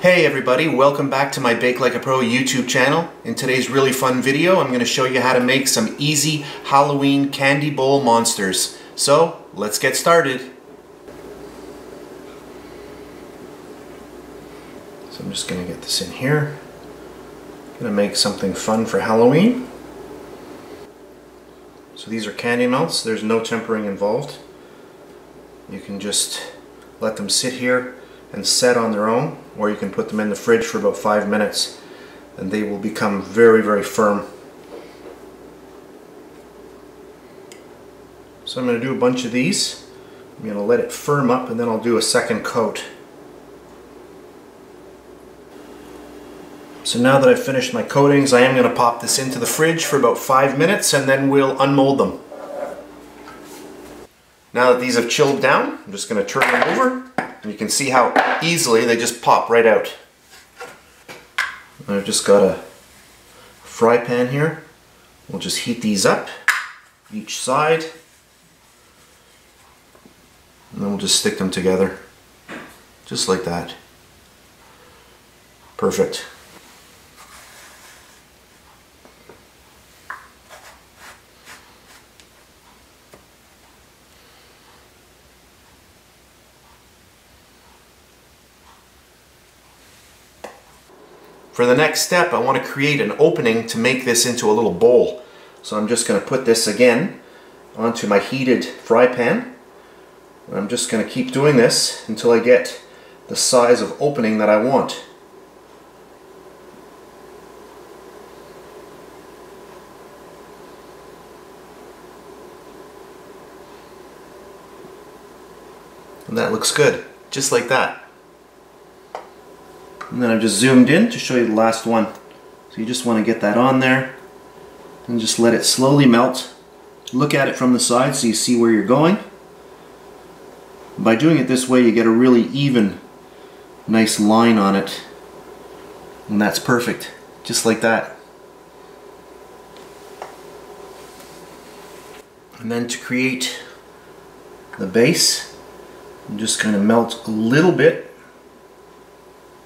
Hey everybody, welcome back to my BakeLikeAPro YouTube channel. In today's really fun video, I'm going to show you how to make some easy Halloween candy bowl monsters. So, let's get started. So I'm just going to get this in here. I'm going to make something fun for Halloween. So these are candy melts, there's no tempering involved. You can just let them sit here and set on their own, or you can put them in the fridge for about 5 minutes and they will become very, very firm. So I'm going to do a bunch of these. I'm going to let it firm up and then I'll do a second coat. So now that I've finished my coatings, I am going to pop this into the fridge for about 5 minutes and then we'll unmold them. Now that these have chilled down, I'm just going to turn them over. And you can see how easily they just pop right out. I've just got a fry pan here. We'll just heat these up, each side. And then we'll just stick them together, just like that. Perfect. For the next step, I want to create an opening to make this into a little bowl. So I'm just going to put this again onto my heated fry pan. And I'm just going to keep doing this until I get the size of opening that I want. And that looks good, just like that. And then I've just zoomed in to show you the last one. So you just want to get that on there and just let it slowly melt. Look at it from the side so you see where you're going. By doing it this way, you get a really even, nice line on it. And that's perfect, just like that. And then to create the base, I'm just going to melt a little bit.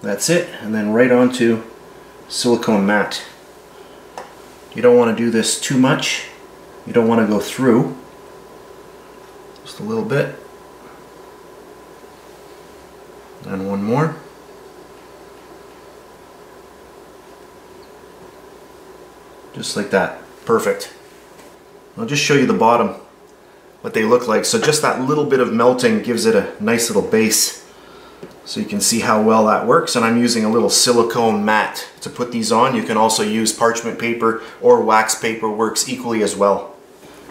That's it, and then right onto silicone mat. You don't want to do this too much. You don't want to go through. Just a little bit. And one more. Just like that. Perfect. I'll just show you the bottom, what they look like. So just that little bit of melting gives it a nice little base. So you can see how well that works, and I'm using a little silicone mat to put these on. You can also use parchment paper or wax paper, works equally as well.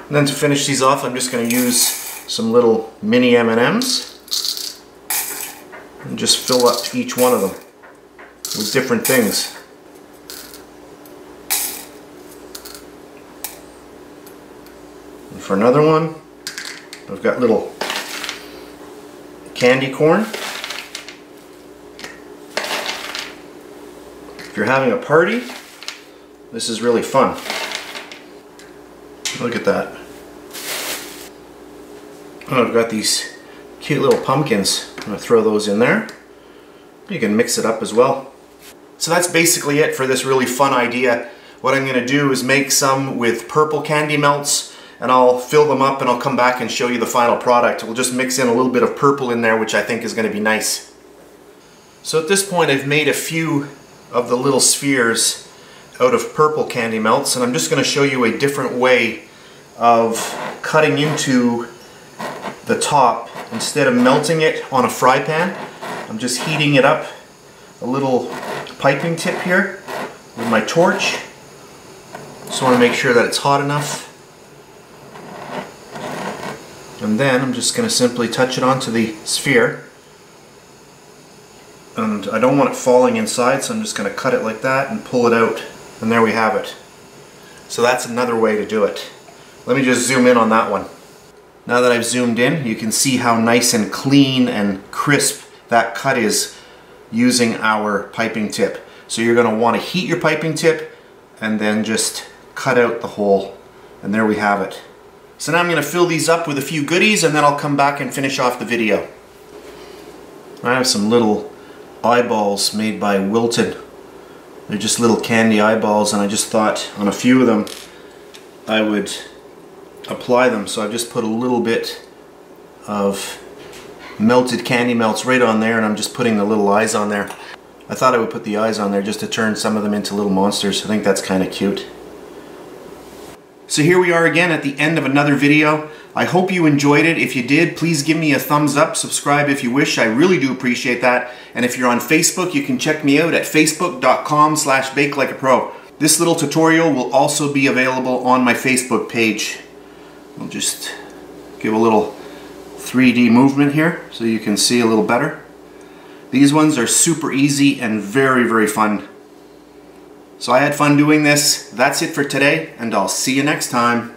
And then to finish these off, I'm just going to use some little mini M&Ms and just fill up each one of them with different things. And for another one, I've got little candy corn. If you're having a party, this is really fun. Look at that. Oh, I've got these cute little pumpkins. I'm going to throw those in there. You can mix it up as well. So that's basically it for this really fun idea. What I'm going to do is make some with purple candy melts, and I'll fill them up and I'll come back and show you the final product. We'll just mix in a little bit of purple in there, which I think is going to be nice. So at this point, I've made a few of the little spheres out of purple candy melts, and I'm just going to show you a different way of cutting into the top. Instead of melting it on a fry pan, I'm just heating it up a little piping tip here with my torch. Just want to make sure that it's hot enough, and then I'm just going to simply touch it onto the sphere. And I don't want it falling inside, so I'm just going to cut it like that and pull it out. And there we have it. So that's another way to do it. Let me just zoom in on that one. Now that I've zoomed in, you can see how nice and clean and crisp that cut is using our piping tip. So you're going to want to heat your piping tip and then just cut out the hole. And there we have it. So now I'm going to fill these up with a few goodies and then I'll come back and finish off the video. I have some little eyeballs made by Wilton. They're just little candy eyeballs, and I just thought on a few of them I would apply them. So I've just put a little bit of melted candy melts right on there, and I'm just putting the little eyes on there. I thought I would put the eyes on there just to turn some of them into little monsters. I think that's kind of cute. So here we are again at the end of another video. I hope you enjoyed it. If you did, please give me a thumbs up, subscribe if you wish. I really do appreciate that. And if you're on Facebook, you can check me out at facebook.com/BakeLikeAPro. This little tutorial will also be available on my Facebook page. I'll just give a little 3D movement here so you can see a little better. These ones are super easy and very, very fun. So I had fun doing this. That's it for today, and I'll see you next time.